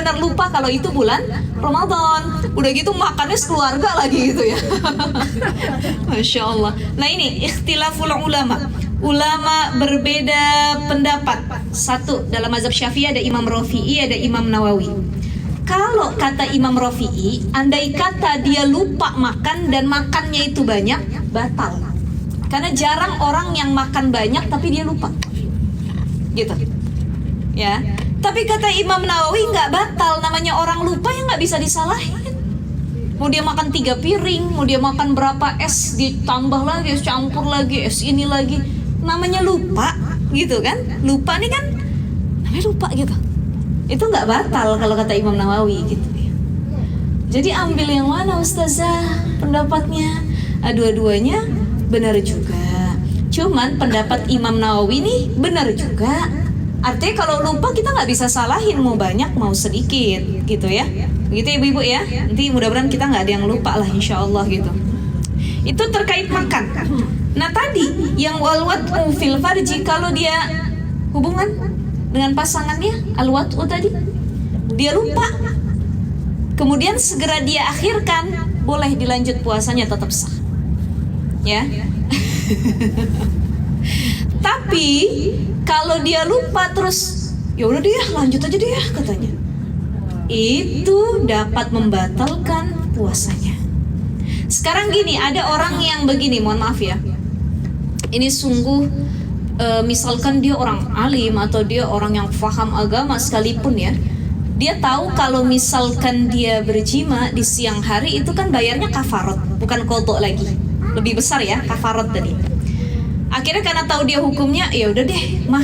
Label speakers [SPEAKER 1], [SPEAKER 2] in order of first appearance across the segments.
[SPEAKER 1] benar-benar lupa kalau itu bulan Ramadan. Udah gitu makannya sekeluarga lagi gitu ya. Masya Allah. Nah ini ikhtilaful ulama. Ulama berbeda pendapat. Satu, dalam mazhab Syafi'i ada Imam Rafi'i, ada Imam Nawawi. Kalau kata Imam Rafi'i, andai kata dia lupa makan dan makannya itu banyak, batal. Karena jarang orang yang makan banyak tapi dia lupa. Gitu. Ya. Tapi kata Imam Nawawi nggak batal, namanya orang lupa yang nggak bisa disalahin. Mau dia makan 3 piring, mau dia makan berapa es, ditambah lagi, es campur lagi, es ini lagi, namanya lupa, gitu kan? Lupa nih kan, namanya lupa gitu. Itu nggak batal kalau kata Imam Nawawi gitu. Jadi ambil yang mana Ustazah pendapatnya? Dua-duanya benar juga. Cuman pendapat Imam Nawawi nih benar juga. Artinya kalau lupa kita nggak bisa salahin mau banyak mau sedikit gitu ya. Begitu ya ibu-ibu ya. Nanti mudah-mudahan kita nggak ada yang lupa lah insya Allah gitu. Itu terkait makan. Nah tadi yang walwat'u fil farji, kalau dia hubungan dengan pasangannya alwat'u tadi, dia lupa, kemudian segera dia akhirkan, boleh dilanjut puasanya tetap sah. Ya. Tapi kalau dia lupa terus, ya udah deh lanjut aja deh katanya, itu dapat membatalkan puasanya. Sekarang gini, ada orang yang begini, mohon maaf ya, ini sungguh misalkan dia orang alim atau dia orang yang paham agama sekalipun ya, dia tahu kalau misalkan dia berjima di siang hari itu kan bayarnya kafarat, bukan qadha lagi, lebih besar ya kafarat tadi. Akhirnya karena tahu dia hukumnya, ya udah deh mah,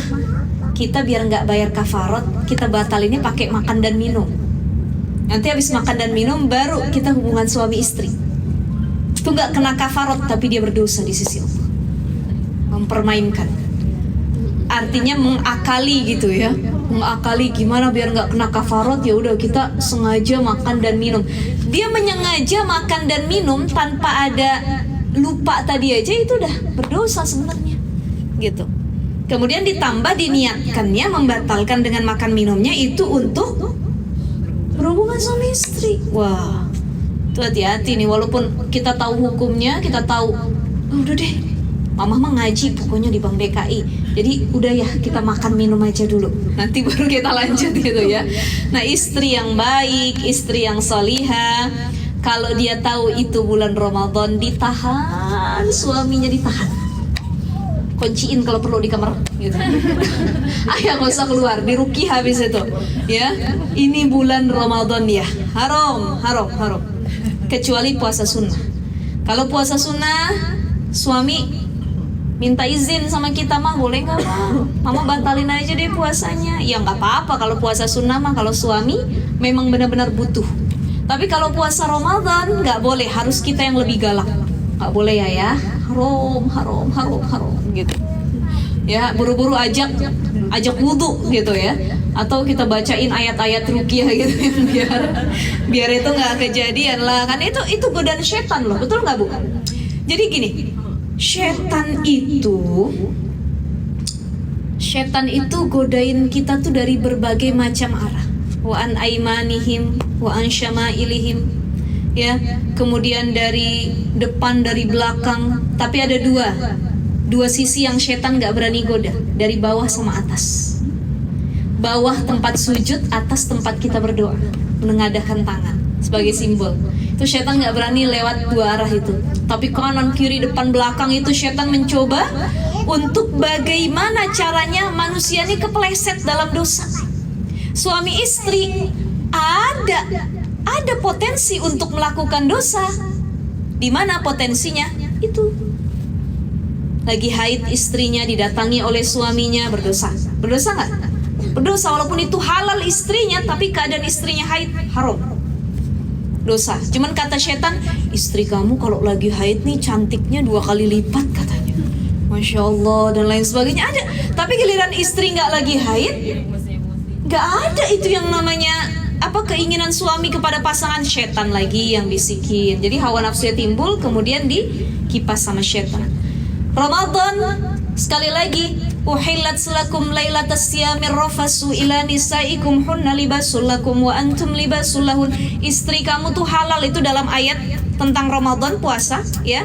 [SPEAKER 1] kita biar nggak bayar kafarat, kita batalinnya pakai makan dan minum. Nanti habis makan dan minum baru kita hubungan suami istri. Itu nggak kena kafarat, tapi dia berdosa di sisi Allah. Mempermainkan. Artinya mengakali gitu ya. Mengakali gimana biar nggak kena kafarat, ya udah kita sengaja makan dan minum. Dia menyengaja makan dan minum tanpa ada lupa tadi aja, itu udah berdosa sebenarnya gitu. Kemudian ditambah diniatkannya membatalkan dengan makan minumnya itu untuk berhubungan suami istri. Wah, itu hati-hati nih, walaupun kita tahu hukumnya, kita tahu, udah deh mama mah ngaji pokoknya di Bank DKI, jadi udah ya kita makan minum aja dulu, nanti baru kita lanjut gitu ya. Nah istri yang baik, istri yang solihah, kalau dia tahu itu bulan Ramadan, ditahan, suaminya ditahan, kunciin kalau perlu di kamar gitu. Ayah nggak usah keluar, diruqyah habis itu ya, ini bulan Ramadan ya, haram. Kecuali puasa sunnah. Kalau puasa sunnah, suami minta izin sama kita, mah boleh nggak mama batalin aja deh puasanya. Ya nggak apa-apa kalau puasa sunnah mah, kalau suami memang benar-benar butuh. Tapi kalau puasa Ramadan nggak boleh, harus kita yang lebih galak. Nggak boleh ya, haram gitu. Ya buru-buru ajak wudhu gitu ya, atau kita bacain ayat-ayat ruqyah gitu biar itu nggak kejadian lah, kan itu godaan setan loh, betul nggak Bu? Jadi gini, setan itu godain kita tuh dari berbagai macam arah. Wa an aimanihim wa an syama'ilihim, ya, kemudian dari depan, dari belakang. Tapi ada dua sisi yang setan gak berani goda, dari bawah sama atas. Bawah tempat sujud, atas tempat kita berdoa, menengadahkan tangan sebagai simbol. Itu setan gak berani lewat dua arah itu. Tapi kanan, kiri, depan, belakang itu setan mencoba untuk bagaimana caranya manusia ini kepleset dalam dosa. Suami istri ada potensi untuk melakukan dosa. Di mana potensinya? Itu lagi haid istrinya didatangi oleh suaminya, berdosa. Berdosa nggak? Berdosa, walaupun itu halal istrinya, tapi keadaan istrinya haid, haram, dosa. Cuman kata setan, istri kamu kalau lagi haid nih cantiknya 2 kali lipat katanya, Masya Allah, dan lain sebagainya. Ada. Tapi giliran istri nggak lagi haid, nggak ada itu yang namanya keinginan suami kepada pasangan. Setan lagi yang bisikin. Jadi hawa nafsunya timbul, kemudian dikipas sama setan. Ramadan sekali lagi Uhillat lakum lailatas siyamir rafasu ila nisaikum hunna libasul lakum wa antum libasul lahun. Istri kamu tuh halal, itu dalam ayat tentang Ramadan puasa ya.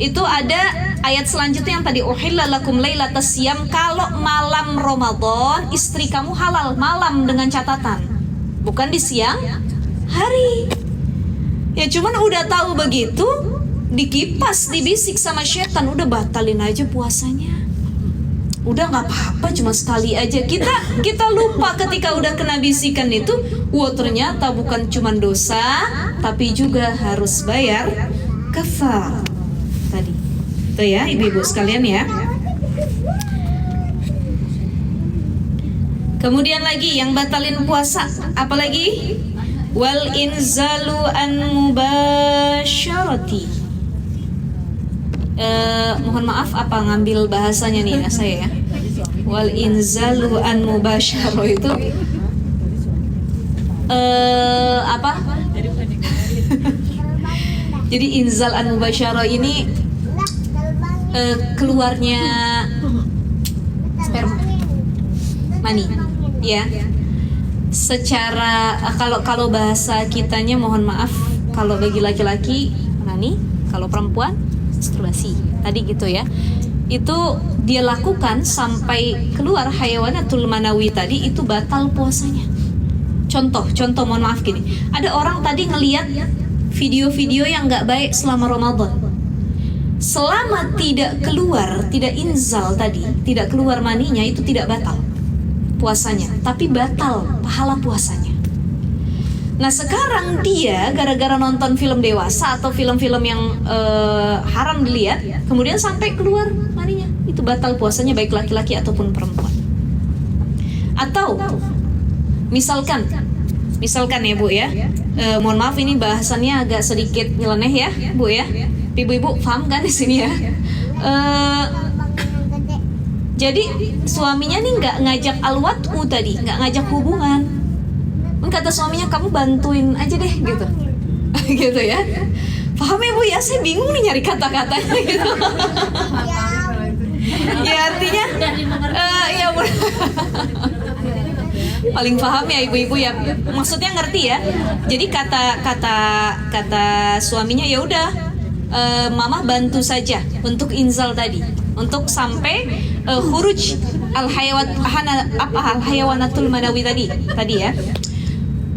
[SPEAKER 1] Itu ada ayat selanjutnya yang tadi uhilla lakum lailatas siyam, kalau malam Ramadan istri kamu halal, malam dengan catatan bukan di siang hari. Ya cuman udah tahu begitu, dikipas, dibisik sama setan, udah batalin aja puasanya. Udah nggak apa-apa, cuma sekali aja. Kita lupa ketika udah kena bisikan itu, wah ternyata bukan cuma dosa, tapi juga harus bayar kafar. Tadi itu ya ibu-ibu sekalian ya. Kemudian lagi yang batalin puasa, apalagi wal inzalu an mubasyarati. Mohon maaf, apa ngambil bahasanya nih ya saya ya. Wal inzalu an mubasyaro itu apa? Jadi inzal an mubasyaro ini keluarnya sperma, mani, ya. Secara kalau bahasa kitanya, mohon maaf, kalau bagi laki-laki mani, kalau perempuan masturbasi tadi gitu ya. Itu dia lakukan sampai keluar hayawanatul manawi tadi, itu batal puasanya. Contoh mohon maaf gini, ada orang tadi ngelihat video-video yang nggak baik selama Ramadan, selama tidak inzal tadi, tidak keluar maninya, itu tidak batal puasanya, tapi batal pahala puasanya. Nah sekarang dia gara-gara nonton film dewasa atau film-film yang haram dilihat, kemudian sampai keluar maninya, itu batal puasanya baik laki-laki ataupun perempuan. Atau misalkan ya Bu ya, mohon maaf ini bahasannya agak sedikit nyeleneh ya Bu ya, ibu-ibu paham kan di sini ya. Jadi suaminya nih nggak ngajak alwatu tadi, nggak ngajak hubungan. Kata suaminya, kamu bantuin aja deh gitu. Gitu ya. Paham ya Bu ya? Saya bingung nih nyari kata-katanya gitu. Ya artinya ya paling paham ya ibu-ibu ya. Maksudnya ngerti ya. Jadi kata suaminya, ya udah mama bantu saja untuk inzal tadi, untuk sampai khuruj al hayawanatul manawi tadi ya.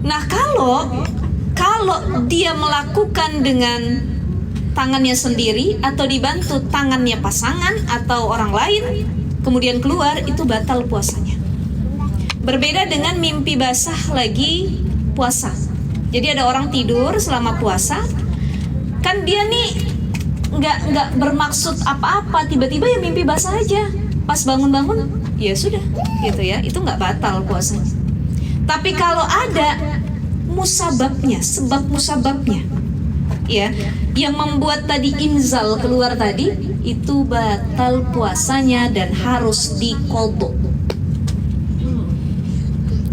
[SPEAKER 1] Nah kalau dia melakukan dengan tangannya sendiri atau dibantu tangannya pasangan atau orang lain, kemudian keluar, itu batal puasanya. Berbeda dengan mimpi basah lagi puasa. Jadi ada orang tidur selama puasa, kan dia nih nggak bermaksud apa-apa, tiba-tiba ya mimpi basah aja, pas bangun-bangun ya sudah gitu ya, itu nggak batal puasanya. Tapi kalau ada musababnya, sebab musababnya ya, yang membuat tadi inzal keluar tadi, itu batal puasanya dan harus diqadha.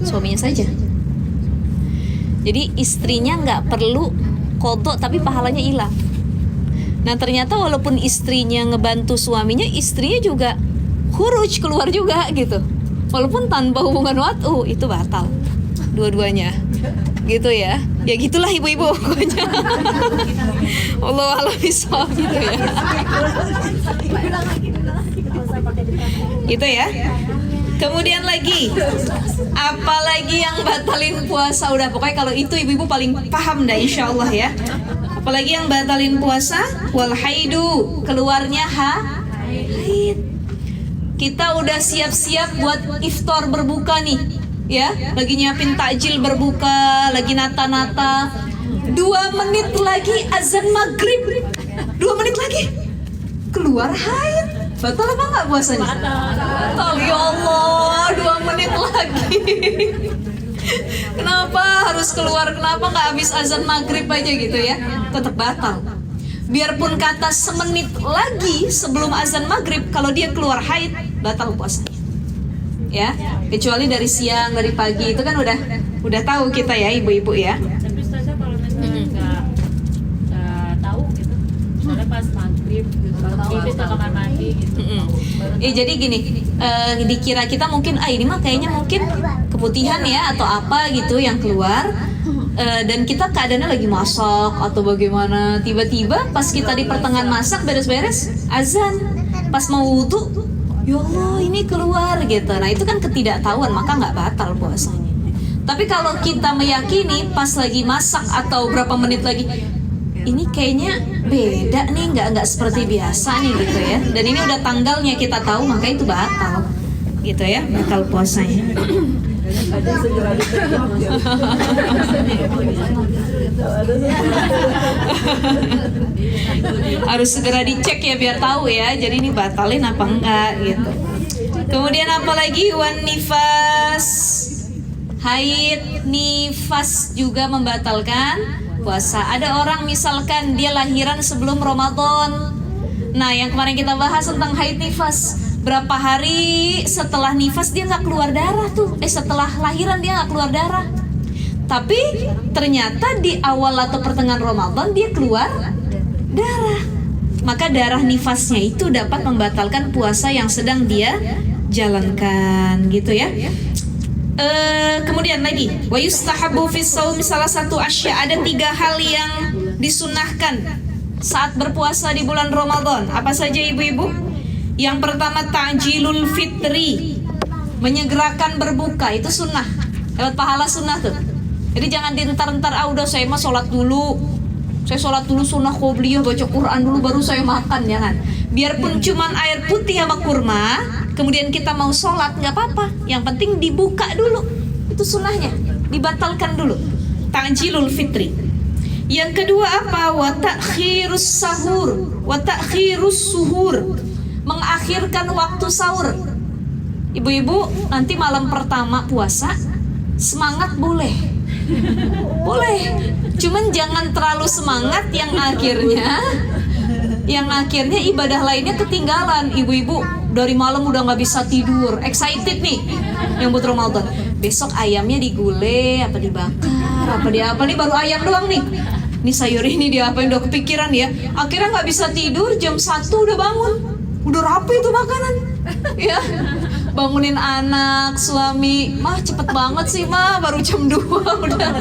[SPEAKER 1] Suaminya saja. Jadi istrinya nggak perlu qadha, tapi pahalanya hilang. Nah ternyata walaupun istrinya ngebantu suaminya, istrinya juga khuruj, keluar juga gitu, walaupun tanpa hubungan watu, itu batal dua-duanya gitu ya. Ya gitulah ibu-ibu pokoknya. Allah a'lam bishawab gitu ya. Gitu ya. Kemudian lagi, apalagi yang batalin puasa? Udah pokoknya kalau itu ibu-ibu paling paham dah insyaallah ya. Apalagi yang batalin puasa? Wal haidu, keluarnya haid. Kita udah siap-siap buat iftar berbuka nih ya, lagi nyiapin takjil berbuka, lagi nata-nata. 2 menit lagi azan maghrib, 2 menit lagi keluar haid. Batal apa nggak puasanya? Batal. Ya Allah, 2 menit lagi. Kenapa harus keluar? Kenapa nggak habis azan maghrib aja gitu ya? Tetap batal. Biarpun kata semenit lagi sebelum azan maghrib, kalau dia keluar haid, batal puasanya. Ya, kecuali dari siang, dari pagi, itu kan udah tahu kita ya ibu-ibu ya.
[SPEAKER 2] Tapi saya kalau misalnya nggak tahu gitu, soalnya pas maghrib gitu, maghrib kita kamar mandi gitu.
[SPEAKER 1] Jadi gini, dikira kita mungkin ini mah kayaknya mungkin keputihan ya atau apa gitu yang keluar. Dan kita keadaannya lagi masak atau bagaimana, tiba-tiba pas kita di pertengahan masak beres-beres azan, pas mau wudhu, ya Allah ini keluar gitu. Nah itu kan ketidaktahuan, maka nggak batal puasanya. Tapi kalau kita meyakini pas lagi masak atau berapa menit lagi, ini kayaknya beda nih, nggak seperti biasa nih gitu ya. Dan ini udah tanggalnya kita tahu, maka itu batal gitu ya, batal puasanya. Harus segera dicek ya biar tahu ya. Jadi ini batalin apa enggak gitu. Kemudian apalagi wan nifas, haid, nifas juga membatalkan puasa. Ada orang misalkan dia lahiran sebelum Ramadan. Nah yang kemarin kita bahas tentang haid nifas, berapa hari setelah nifas dia nggak keluar darah tuh, setelah lahiran dia nggak keluar darah. Tapi ternyata di awal atau pertengahan Ramadan dia keluar darah. Maka darah nifasnya itu dapat membatalkan puasa yang sedang dia jalankan gitu ya. Kemudian lagi, wa yustahabu fis shaum, salah satu ada 3 hal yang disunahkan saat berpuasa di bulan Ramadan. Apa saja ibu-ibu? Yang pertama ta'jilul fitri, menyegerakan berbuka, itu sunnah, dapat pahala sunnah tuh. Jadi jangan dientar-entar, udah saya mah sholat dulu, saya sholat dulu sunnah qobliyah, baca Quran dulu baru saya makan, jangan. Biarpun cuman air putih sama kurma, kemudian kita mau sholat nggak apa-apa, yang penting dibuka dulu, itu sunnahnya, dibatalkan dulu. Ta'jilul fitri. Yang kedua apa? Wa ta'khirus sahur, wa ta'khirus suhur, mengakhirkan waktu sahur. Ibu-ibu nanti malam pertama puasa semangat boleh, cuman jangan terlalu semangat yang akhirnya ibadah lainnya ketinggalan. Ibu-ibu dari malam udah nggak bisa tidur, excited nih yang buat Ramadan. Besok ayamnya digulai apa dibakar apa nih, baru ayam doang nih. Ini sayur ini dia apa yang udah kepikiran ya. Akhirnya nggak bisa tidur, jam 1 udah bangun. Udah rapi itu makanan ya, bangunin anak, suami, mah cepet banget sih mah, baru jam 2 udah.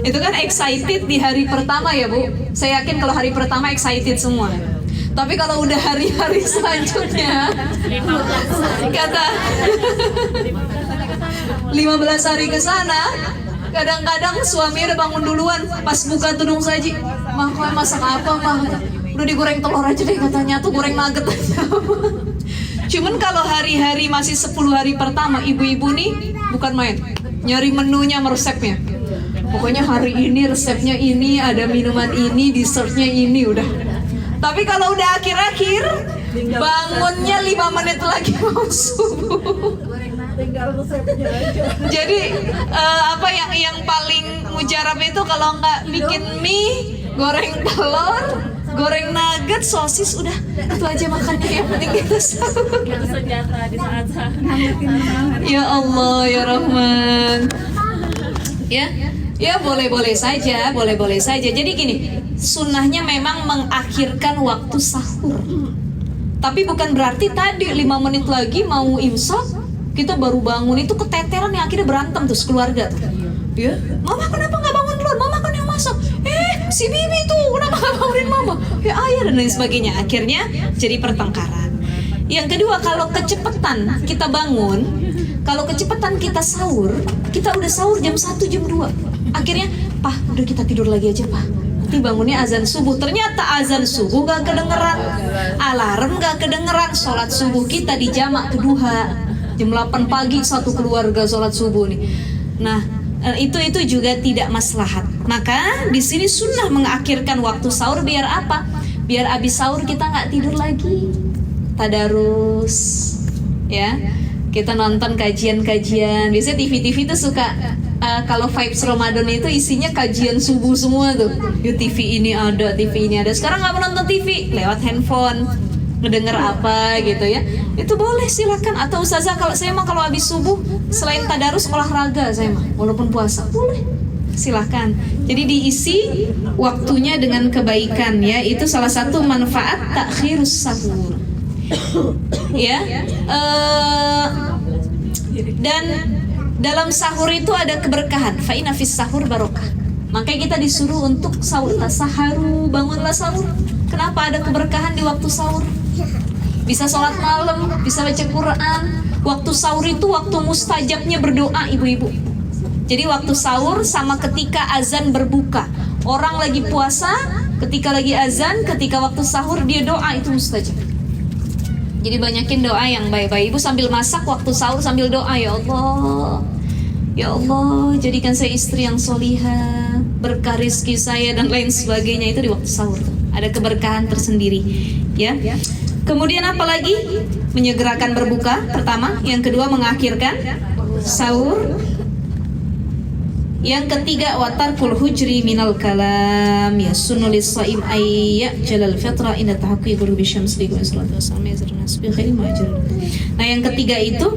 [SPEAKER 1] Itu kan excited di hari pertama ya Bu. Saya yakin kalau hari pertama excited semua. Tapi kalau udah hari-hari selanjutnya, kata 15 hari ke sana, kadang-kadang suami udah bangun duluan pas buka tudung saji. Mah kau masak apa mah? Udah digoreng telur aja deh katanya, tuh goreng nugget aja. Cuman kalau hari-hari masih 10 hari pertama, ibu-ibu nih bukan main, nyari menunya sama resepnya. Pokoknya hari ini resepnya ini, ada minuman ini, dessertnya ini udah. Tapi kalau udah akhir-akhir, bangunnya 5 menit lagi mau subuh. Jadi apa yang paling mujarab itu kalau nggak bikin mie, goreng telur, goreng nugget, sosis, udah itu aja makannya, yang penting kita sahur.
[SPEAKER 2] Itu senjata di saat
[SPEAKER 1] Ya Allah ya Rahman. Ya boleh-boleh saja. Jadi gini, sunnahnya memang mengakhirkan waktu sahur. Tapi bukan berarti tadi 5 menit lagi mau imsak kita baru bangun, itu keteteran yang akhirnya berantem tuh keluarga tuh. Ya, mama kenapa nggak bangun duluan? Mama kan yang masak. Si Bibi tuh kenapa nggak bangunin mama? Ya ayah dan lain sebagainya. Akhirnya jadi pertengkaran. Yang kedua, kalau kecepatan kita bangun, kalau kecepatan kita sahur, kita udah sahur jam 1, jam 2. Akhirnya, Pak, udah kita tidur lagi aja, Pak. Nanti bangunnya azan subuh. Ternyata azan subuh gak kedengeran, alarm gak kedengeran. Sholat subuh kita di jamak kedua. Jam 8 pagi satu keluarga sholat subuh nih. Nah, itu juga tidak maslahat. Maka di sini sunnah mengakhirkan waktu sahur biar apa? Biar abis sahur kita nggak tidur lagi. Tadarus, ya. Kita nonton kajian-kajian. Biasanya TV-TV itu suka kalau vibes Ramadan itu isinya kajian subuh semua tuh. Di TV ini ada, TV ini ada. Sekarang nggak mau nonton TV, lewat handphone, ngedenger apa gitu ya. Itu boleh, silakan. Atau ustazah, kalau saya mah kalau habis subuh selain tadarus olahraga saya mah, walaupun puasa boleh. silahkan. Jadi diisi waktunya dengan kebaikan ya. Itu salah satu manfaat takhirus sahur. Ya. Dan dalam sahur itu ada keberkahan. Fa inna fis sahur barokah. Makanya kita disuruh untuk sahur, tasaharu, bangunlah sahur. Kenapa ada keberkahan di waktu sahur? Bisa sholat malam, bisa baca Quran. Waktu sahur itu waktu mustajabnya berdoa, ibu-ibu. Jadi waktu sahur sama ketika azan berbuka. Orang lagi puasa, ketika lagi azan, ketika waktu sahur dia doa, itu mustajab. Jadi banyakin doa yang baik-baik. Ibu sambil masak waktu sahur sambil doa, ya Allah, ya Allah, jadikan saya istri yang solihah, berkah rezeki saya dan lain sebagainya. Itu di waktu sahur tuh. Ada keberkahan tersendiri, ya. Kemudian apa lagi? Menyegerakan berbuka pertama, yang kedua mengakhirkan sahur. Yang ketiga watarkul hujri minal kalam ya sunnulis shaim ayya jalal fitra inda tahaqqiq ghurubi syams li salatu wasallam. Nah, yang ketiga itu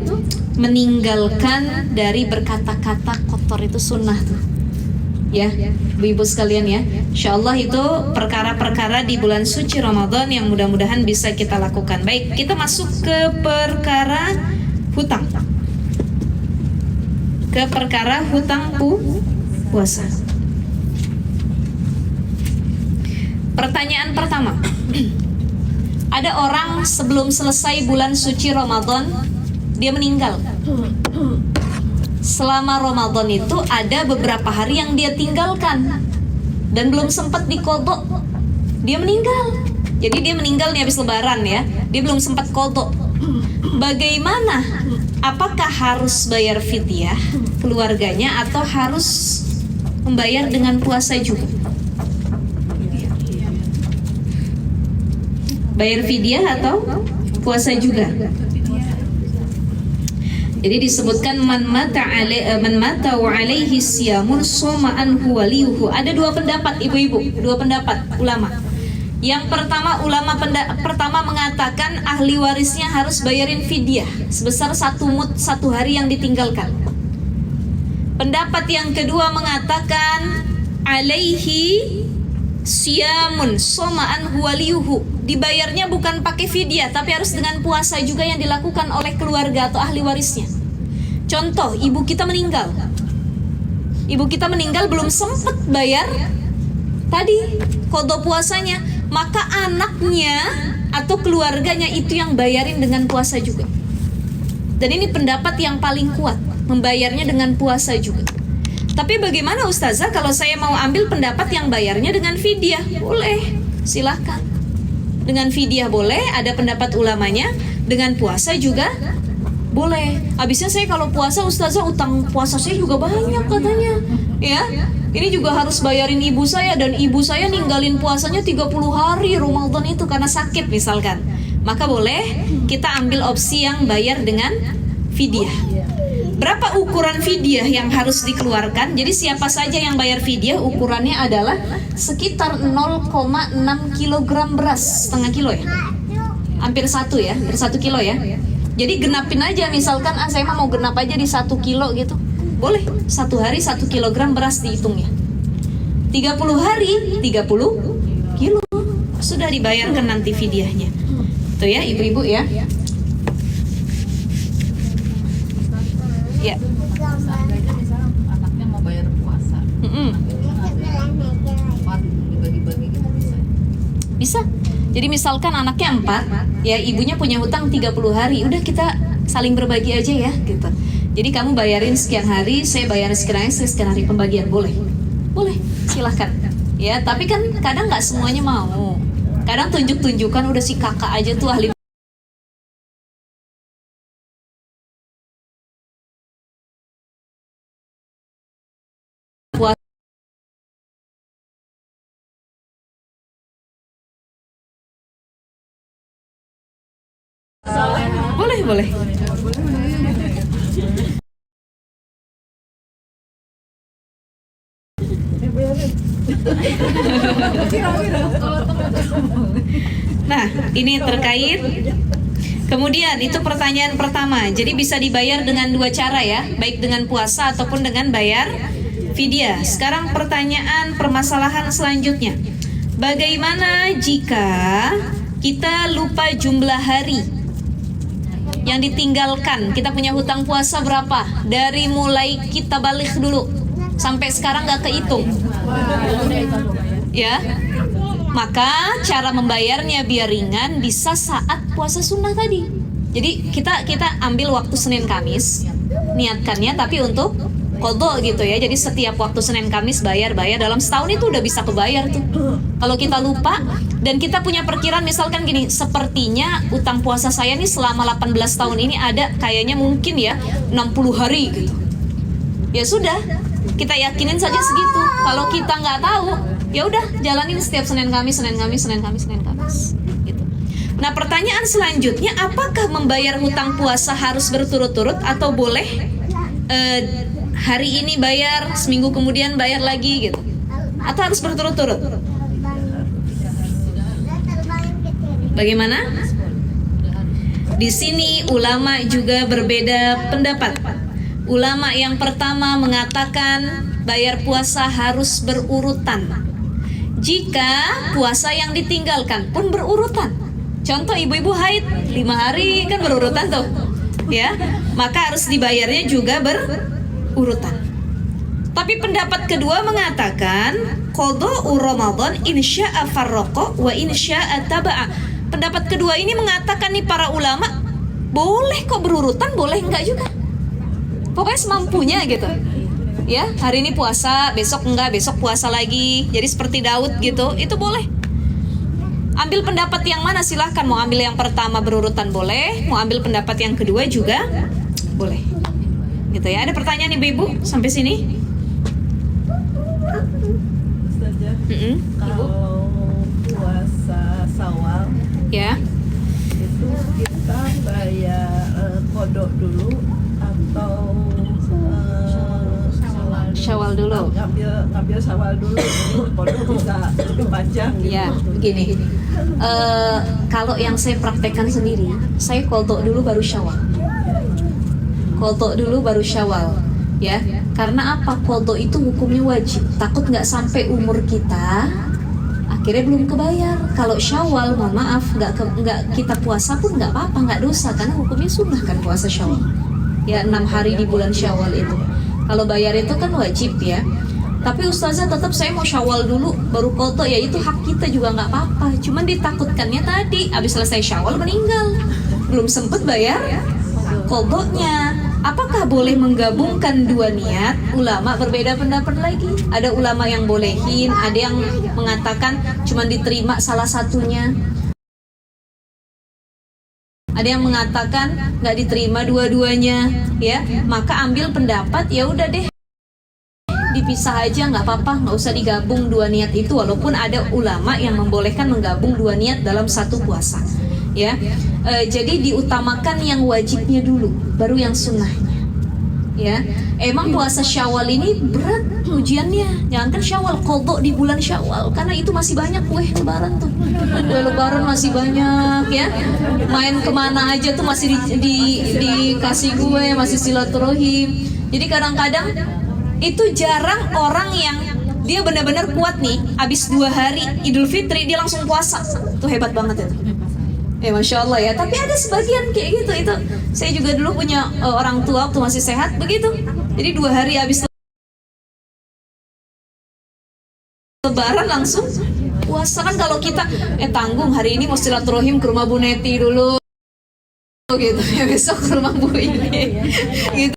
[SPEAKER 1] meninggalkan dari berkata-kata kotor, itu sunnah tuh. Ya, ibu-ibu sekalian ya. Insyaallah itu perkara-perkara di bulan suci Ramadan yang mudah-mudahan bisa kita lakukan. Baik, kita masuk ke perkara hutang. Ke perkara hutang puasa. Pertanyaan pertama. Ada orang sebelum selesai bulan suci Ramadan dia meninggal. Selama Ramadan itu ada beberapa hari yang dia tinggalkan dan belum sempat diqodho. Dia meninggal. Jadi dia meninggal nih habis lebaran ya. Dia belum sempat qodho. Bagaimana? Apakah harus bayar fidyah keluarganya atau harus membayar dengan puasa juga? Bayar fidyah atau puasa juga? Jadi disebutkan man mata wa alaihi siyamun soma anhu waliyuhu. Ada dua pendapat ibu-ibu, dua pendapat ulama. Yang pertama, pertama mengatakan ahli warisnya harus bayarin fidyah sebesar 1 mud 1 hari yang ditinggalkan. Pendapat yang kedua mengatakan alaihi siyamun soma'an huwaliyuhu, dibayarnya bukan pakai fidyah tapi harus dengan puasa juga yang dilakukan oleh keluarga atau ahli warisnya. Contoh, ibu kita meninggal belum sempat bayar tadi qodho puasanya, maka anaknya atau keluarganya itu yang bayarin dengan puasa juga. Dan ini pendapat yang paling kuat, membayarnya dengan puasa juga. Tapi bagaimana Ustazah kalau saya mau ambil pendapat yang bayarnya dengan fidyah? Boleh, silahkan. Dengan fidyah boleh, ada pendapat ulamanya. Dengan puasa juga boleh. Habisnya saya kalau puasa Ustazah, utang puasa saya juga banyak katanya. Ya, ini juga harus bayarin ibu saya, dan ibu saya ninggalin puasanya 30 hari Ramadan itu karena sakit misalkan. Maka boleh kita ambil opsi yang bayar dengan fidyah. Berapa ukuran fidyah yang harus dikeluarkan? Jadi siapa saja yang bayar fidyah, ukurannya adalah sekitar 0,6 kg beras, setengah kilo ya, hampir 1 ya, hampir 1 kilo ya. Jadi genapin aja, misalkan saya mau genap aja di 1 kilo gitu, boleh. 1 hari 1 kilogram beras dihitungnya, 30 hari 30 kilo, sudah dibayarkan nanti fidyahnya. Tuh ya ibu-ibu ya. Ya.
[SPEAKER 2] Seandainya misalnya anaknya mau bayar puasa, dibagi-bagi gitu bisa?
[SPEAKER 1] Bisa. Jadi misalkan anaknya 4, ya ibunya punya hutang 30 hari, udah kita saling berbagi aja ya gitu. Jadi kamu bayarin sekian hari, saya bayarin sekian hari, pembagian, boleh. Boleh, silahkan. Ya, tapi kan kadang nggak semuanya mau. Kadang tunjuk-tunjukkan udah si kakak aja tuh ahli puasa. Boleh. Nah, ini terkait. Kemudian itu pertanyaan pertama. Jadi bisa dibayar dengan 2 cara ya, baik dengan puasa ataupun dengan bayar Fidyah. Sekarang permasalahan selanjutnya. Bagaimana jika kita lupa jumlah hari yang ditinggalkan? Kita punya hutang puasa berapa? Dari mulai kita balik dulu sampai sekarang gak kehitung. Ya. Maka cara membayarnya biar ringan bisa saat puasa sunnah tadi. Jadi kita ambil waktu Senin Kamis, niatkannya tapi untuk qadha gitu ya. Jadi setiap waktu Senin Kamis bayar dalam setahun itu udah bisa kebayar tuh. Kalau kita lupa dan kita punya perkiraan misalkan gini, sepertinya utang puasa saya nih selama 18 tahun ini ada kayaknya mungkin ya 60 hari gitu. Ya sudah, kita yakinin saja segitu. Kalau kita nggak tahu, ya udah jalanin setiap Senin Kamis gitu. Nah, pertanyaan selanjutnya, apakah membayar hutang puasa harus berturut-turut atau boleh hari ini bayar, seminggu kemudian bayar lagi gitu? Atau harus berturut-turut? Bagaimana? Di sini ulama juga berbeda pendapat. Ulama yang pertama mengatakan bayar puasa harus berurutan. Jika puasa yang ditinggalkan pun berurutan. Contoh ibu-ibu haid 5 hari kan berurutan tuh. Ya, maka harus dibayarnya juga berurutan. Tapi pendapat kedua mengatakan qadha Ramadan insya'a farraqa wa insya'a taba'a. Pendapat kedua ini mengatakan nih para ulama, boleh kok berurutan, boleh enggak juga. Pokoknya semampunya gitu. Ya, hari ini puasa, besok enggak, besok puasa lagi. Jadi seperti Daud gitu, itu boleh. Ambil pendapat yang mana silahkan. Mau ambil yang pertama berurutan boleh, mau ambil pendapat yang kedua juga boleh. Gitu ya. Ada pertanyaan ibu-ibu sampai sini?
[SPEAKER 3] Ustazah, kalau puasa Syawal
[SPEAKER 1] Ya.
[SPEAKER 3] itu kita bayar kodok dulu atau
[SPEAKER 1] Syawal dulu.
[SPEAKER 3] ngambil Syawal dulu, jadi kodok bisa lebih panjang gitu.
[SPEAKER 1] Ya, begini. Kalau yang saya praktekkan sendiri, saya qadha dulu baru Syawal. Qadha dulu baru Syawal, ya. Karena apa? Qadha itu hukumnya wajib. Takut nggak sampai umur kita akhirnya belum kebayar. Kalau Syawal, mohon maaf, nggak kita puasa pun nggak apa-apa, nggak dosa karena hukumnya sunnah kan puasa Syawal. Ya, 6 hari di bulan Syawal itu. Kalau bayar itu kan wajib ya. Tapi ustazah tetap saya mau Syawal dulu baru qadha, ya itu hak kita juga nggak apa-apa. Cuman ditakutkannya tadi habis selesai Syawal meninggal, belum sempet bayar qadhanya. Apakah boleh menggabungkan dua niat? Ulama berbeda pendapat lagi. Ada ulama yang bolehin, ada yang mengatakan cuman diterima salah satunya. Ada yang mengatakan nggak diterima dua-duanya, ya. Maka ambil pendapat ya udah deh, dipisah aja nggak apa-apa, nggak usah digabung dua niat itu. Walaupun ada ulama yang membolehkan menggabung dua niat dalam satu puasa, ya. Jadi diutamakan yang wajibnya dulu, baru yang sunnahnya, ya. Emang puasa Syawal ini berat ujiannya. Jangankan Syawal, qadha di bulan Syawal, karena itu masih banyak kue lebaran tuh. Kue lebaran masih banyak ya. Main kemana aja tuh masih dikasih kue, masih silaturahim. Jadi kadang-kadang itu jarang orang yang dia benar-benar kuat nih. Abis 2 hari Idul Fitri dia langsung puasa. Tuh hebat banget itu. Ya Masya Allah ya. Tapi ada sebagian kayak gitu. Itu saya juga dulu punya orang tua waktu masih sehat begitu. Jadi 2 hari abis lebaran langsung puasa. Kan kalau kita tanggung hari ini mau silaturahim ke rumah Bu Neti dulu gitu ya, besok ke rumah Bu ini gitu.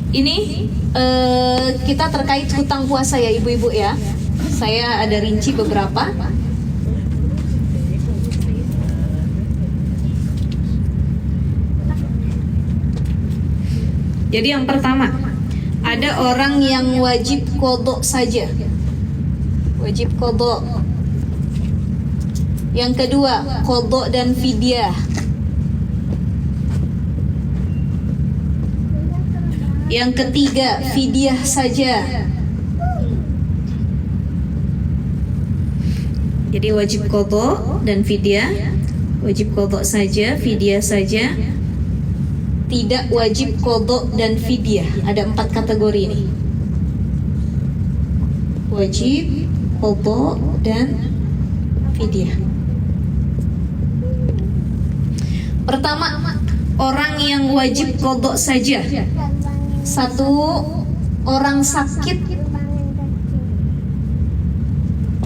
[SPEAKER 1] Ini kita terkait hutang puasa ya ibu-ibu ya. Saya ada rinci beberapa. Jadi yang pertama, ada orang yang wajib qadha saja. Wajib qadha. Yang kedua, qadha dan fidyah. Yang ketiga, fidyah saja. Jadi wajib qadha dan fidyah. Wajib qadha saja, fidyah saja. Tidak wajib qadha dan fidyah. Ada 4 kategori ini. Wajib, qadha dan fidyah. Pertama, orang yang wajib qadha saja. 1, orang sakit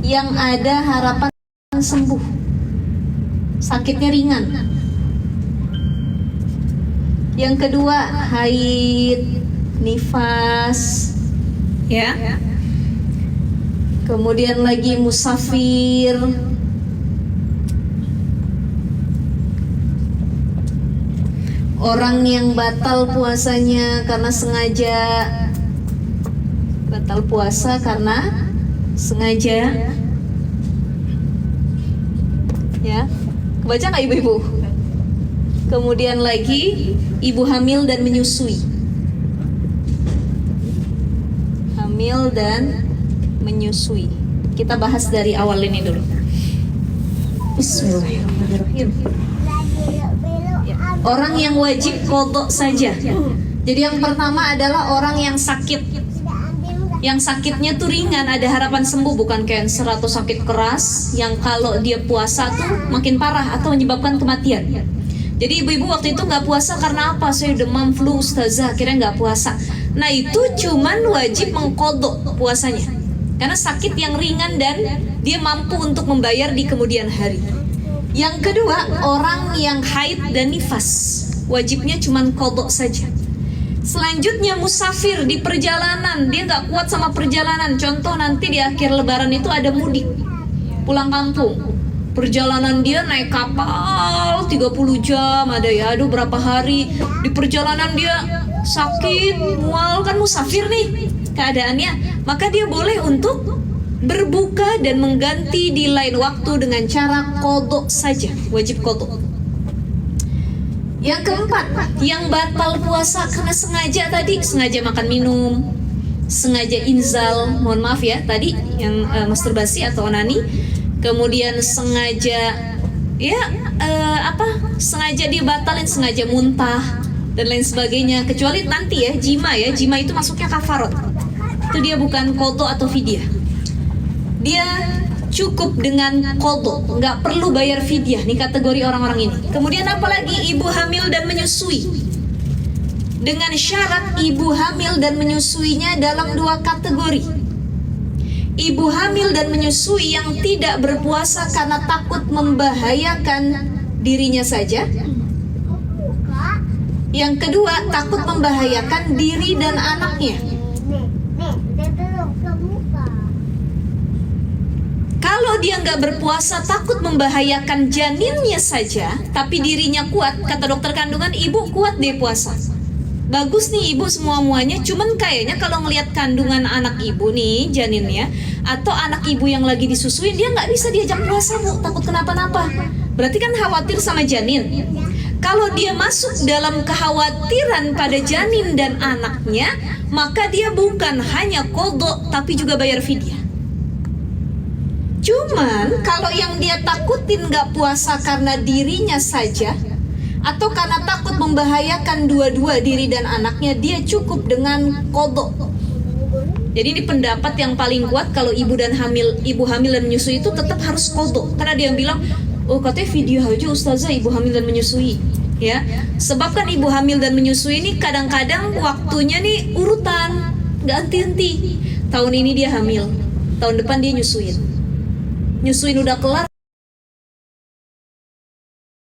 [SPEAKER 1] yang ada harapan sembuh. Sakitnya ringan. Yang kedua, haid, nifas, ya. Kemudian lagi musafir. Orang yang batal puasanya karena sengaja. Batal puasa karena sengaja. Ya, kebaca nggak ibu-ibu? Kemudian lagi ibu hamil dan menyusui. Hamil dan menyusui. Kita bahas dari awal ini dulu. Bismillahirrahmanirrahim. Orang yang wajib qadha saja. Jadi yang pertama adalah orang yang sakit. Yang sakitnya tuh ringan, ada harapan sembuh, bukan cancer atau sakit keras yang kalau dia puasa tuh makin parah atau menyebabkan kematian. Jadi ibu-ibu waktu itu nggak puasa karena apa? Saya demam flu ustazah, akhirnya nggak puasa. Nah itu cuman wajib mengqadha puasanya karena sakit yang ringan dan dia mampu untuk membayar di kemudian hari. Yang kedua, orang yang haid dan nifas, wajibnya cuman qadha saja. Selanjutnya musafir di perjalanan, dia nggak kuat sama perjalanan. Contoh nanti di akhir lebaran itu ada mudik, pulang kampung. Perjalanan dia naik kapal 30 jam, ada ya, aduh berapa hari. Di perjalanan dia sakit, mual, kan musafir nih keadaannya. Maka dia boleh untuk berbuka dan mengganti di lain waktu dengan cara qadha saja, wajib qadha. Yang keempat, yang batal puasa karena sengaja tadi, sengaja makan minum, sengaja inzal, mohon maaf ya tadi yang masturbasi atau onani, kemudian sengaja sengaja dia batalin, sengaja muntah dan lain sebagainya. Kecuali nanti ya jima itu masuknya kafarat. Itu dia bukan qadha atau fidyah. Dia cukup dengan qadha, nggak perlu bayar fidyah. Nih kategori orang-orang ini. Kemudian apalagi ibu hamil dan menyusui. Dengan syarat ibu hamil dan menyusuinya dalam 2 kategori. Ibu hamil dan menyusui yang tidak berpuasa karena takut membahayakan dirinya saja. Yang kedua, takut membahayakan diri dan anaknya. Kalau dia nggak berpuasa takut membahayakan janinnya saja, tapi dirinya kuat, kata dokter kandungan, ibu kuat deh puasa. Bagus nih ibu semua-muanya, cuman kayaknya kalau ngelihat kandungan anak ibu nih, janinnya, atau anak ibu yang lagi disusuin, dia nggak bisa diajak puasa bu, takut kenapa-napa. Berarti kan khawatir sama janin. Kalau dia masuk dalam kekhawatiran pada janin dan anaknya, maka dia bukan hanya qadha, tapi juga bayar fidyah. Cuman kalau yang dia takutin gak puasa karena dirinya saja atau karena takut membahayakan dua-dua diri dan anaknya, dia cukup dengan qadha. Jadi ini pendapat yang paling kuat kalau ibu hamil dan menyusui itu tetap harus qadha. Karena dia bilang, oh katanya video aja ustazah ibu hamil dan menyusui. Ya, sebab kan ibu hamil dan menyusui ini kadang-kadang waktunya nih urutan, gak henti-henti. Tahun ini dia hamil, tahun depan dia nyusuin udah kelar,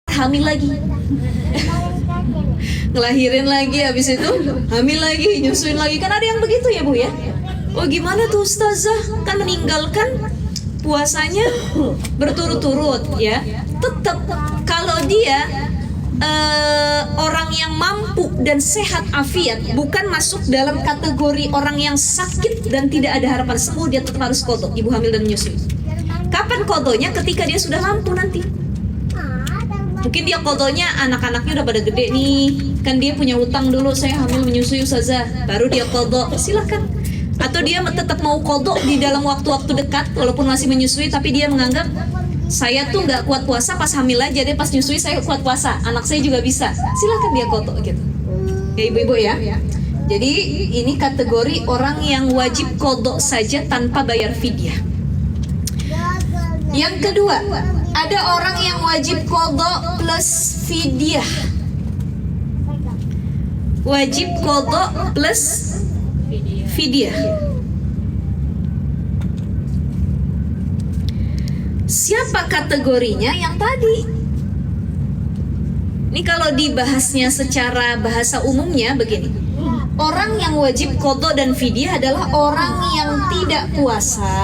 [SPEAKER 1] hamil lagi, ngelahirin lagi, habis itu hamil lagi, nyusuin lagi, kan ada yang begitu ya bu ya. Oh gimana tuh ustazah, kan meninggalkan puasanya berturut-turut ya. Tetap kalau dia orang yang mampu dan sehat afiat, bukan masuk dalam kategori orang yang sakit dan tidak ada harapan sembuh, dia tetap harus qadha, ibu hamil dan menyusui. Kapan qadhanya? Ketika dia sudah mampu nanti. Mungkin dia kodonya anak-anaknya udah pada gede nih, kan dia punya utang dulu, saya hamil menyusui ustazah, baru dia kodo, silakan. Atau dia tetap mau kodo di dalam waktu-waktu dekat, walaupun masih menyusui, tapi dia menganggap saya tuh nggak kuat puasa pas hamil aja, deh pas nyusui saya kuat puasa, anak saya juga bisa, silakan dia kodo gitu. Ya ibu-ibu ya. Jadi ini kategori orang yang wajib kodo saja tanpa bayar fidyah. Yang kedua, ada orang yang wajib kodo plus fidyah. Wajib kodo plus fidyah. Siapa kategorinya? Yang tadi. Ini kalau dibahasnya secara bahasa umumnya begini. Orang yang wajib kodo dan fidyah adalah orang yang tidak puasa.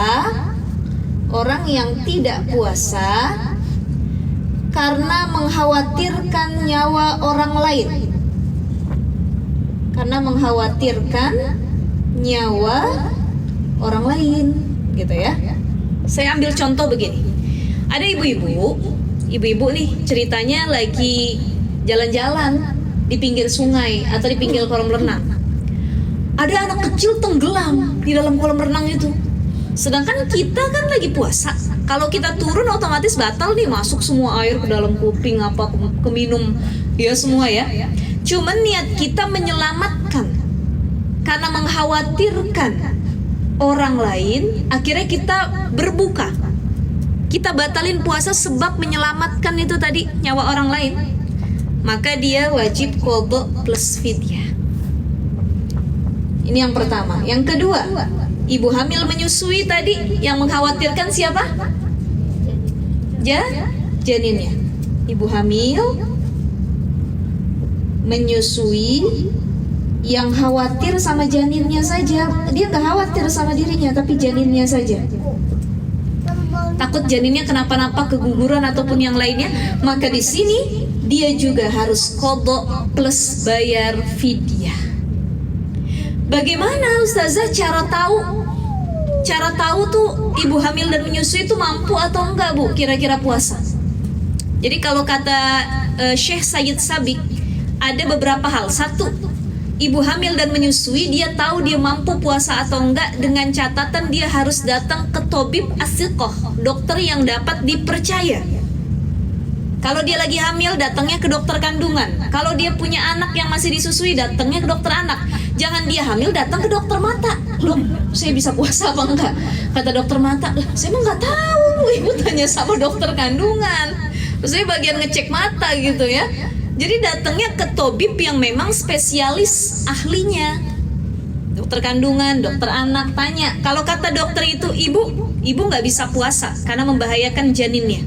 [SPEAKER 1] Orang yang tidak puasa karena mengkhawatirkan nyawa orang lain. Karena mengkhawatirkan nyawa orang lain, gitu ya. Saya ambil contoh begini. Ada ibu-ibu nih ceritanya lagi jalan-jalan di pinggir sungai atau di pinggir kolam renang. Ada anak kecil tenggelam di dalam kolam renang itu. Sedangkan kita kan lagi puasa. Kalau kita turun otomatis batal nih, masuk semua air ke dalam kuping, apa ke minum, ya semua ya. Cuman niat kita menyelamatkan karena mengkhawatirkan orang lain, akhirnya kita berbuka. Kita batalin puasa sebab menyelamatkan itu tadi nyawa orang lain. Maka dia wajib qadha plus fidyah. Ini yang pertama. Yang kedua, ibu hamil menyusui tadi yang mengkhawatirkan siapa? Janinnya. Ibu hamil menyusui yang khawatir sama janinnya saja. Dia nggak khawatir sama dirinya, tapi janinnya saja. Takut janinnya kenapa-napa, keguguran ataupun yang lainnya, maka di sini dia juga harus qadha plus bayar fidyah. Bagaimana ustazah cara tahu? Cara tahu tuh ibu hamil dan menyusui itu mampu atau enggak bu kira-kira puasa? Jadi kalau kata Syekh Sayyid Sabiq, ada beberapa hal. Satu, ibu hamil dan menyusui dia tahu dia mampu puasa atau enggak dengan catatan dia harus datang ke tobib as-siqah, dokter yang dapat dipercaya. Kalau dia lagi hamil, datangnya ke dokter kandungan. Kalau dia punya anak yang masih disusui, datangnya ke dokter anak. Jangan dia hamil datang ke dokter mata. Loh, saya bisa puasa apa enggak? Kata dokter mata, saya mah nggak tahu. Ibu tanya sama dokter kandungan. Saya bagian ngecek mata gitu ya. Jadi datangnya ke tobib yang memang spesialis ahlinya. Dokter kandungan, dokter anak, tanya. Kalau kata dokter itu, ibu nggak bisa puasa karena membahayakan janinnya.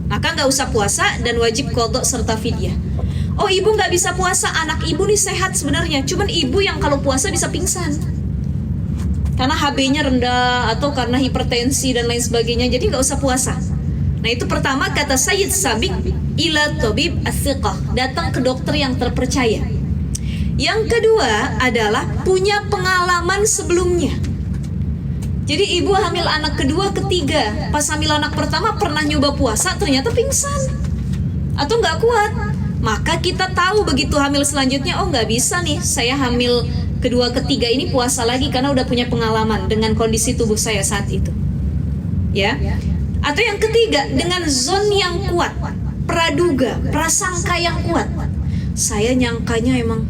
[SPEAKER 1] Maka nggak usah puasa dan wajib qadha serta fidyah. Oh, ibu nggak bisa puasa, anak ibu nih sehat sebenarnya, cuman ibu yang kalau puasa bisa pingsan karena HB-nya rendah atau karena hipertensi dan lain sebagainya, jadi nggak usah puasa. Nah itu pertama kata Sayyid Sabiq, ila tabib as-siqah, datang ke dokter yang terpercaya. Yang kedua adalah punya pengalaman sebelumnya. Jadi ibu hamil anak kedua, ketiga, pas hamil anak pertama pernah nyoba puasa, ternyata pingsan atau nggak kuat. Maka kita tahu begitu hamil selanjutnya, oh nggak bisa nih, saya hamil kedua, ketiga ini puasa lagi karena udah punya pengalaman dengan kondisi tubuh saya saat itu. Ya. Atau yang ketiga, dengan zon yang kuat, praduga, prasangka yang kuat. Saya nyangkanya emang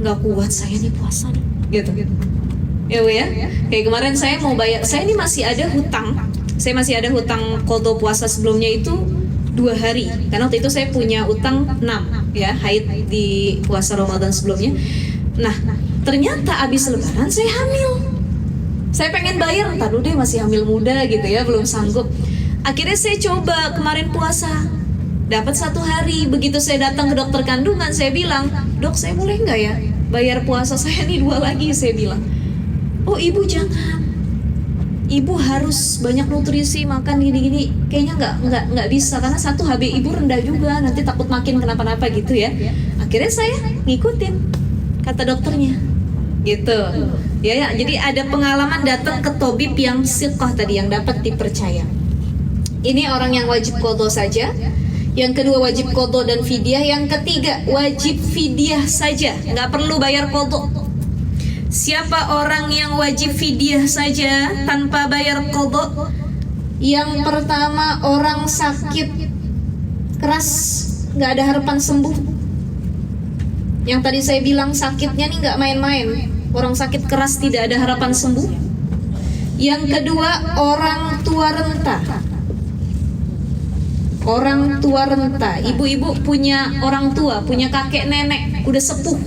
[SPEAKER 1] nggak kuat saya nih puasa nih, gitu. Ya Bu ya, kayak kemarin saya mau bayar, saya ini masih ada hutang. Saya masih ada hutang qadha puasa sebelumnya itu 2 hari. Karena waktu itu saya punya utang 6 ya, haid di puasa Ramadan sebelumnya. Nah, ternyata abis lebaran saya hamil. Saya pengen bayar, entar dulu deh masih hamil muda gitu ya, belum sanggup. Akhirnya saya coba kemarin puasa. Dapat 1 hari, begitu saya datang ke dokter kandungan, saya bilang, "Dok, saya boleh nggak ya bayar puasa saya nih 2 lagi?" Saya bilang. Oh ibu jangan, ibu harus banyak nutrisi, makan gini-gini. Kayaknya nggak bisa karena 1 HB ibu rendah juga, nanti takut makin kenapa-napa gitu ya. Akhirnya saya ngikutin kata dokternya, gitu. Ya, jadi ada pengalaman datang ke tobib yang siqah tadi, yang dapat dipercaya. Ini orang yang wajib qadha saja. Yang kedua wajib qadha dan fidyah. Yang ketiga wajib fidyah saja, nggak perlu bayar qadha. Siapa orang yang wajib fidyah saja tanpa bayar qadha? Yang pertama orang sakit keras, nggak ada harapan sembuh. Yang tadi saya bilang sakitnya nih nggak main-main. Orang sakit keras tidak ada harapan sembuh. Yang kedua orang tua renta. Orang tua renta, ibu-ibu punya orang tua, punya kakek nenek, udah sepuh,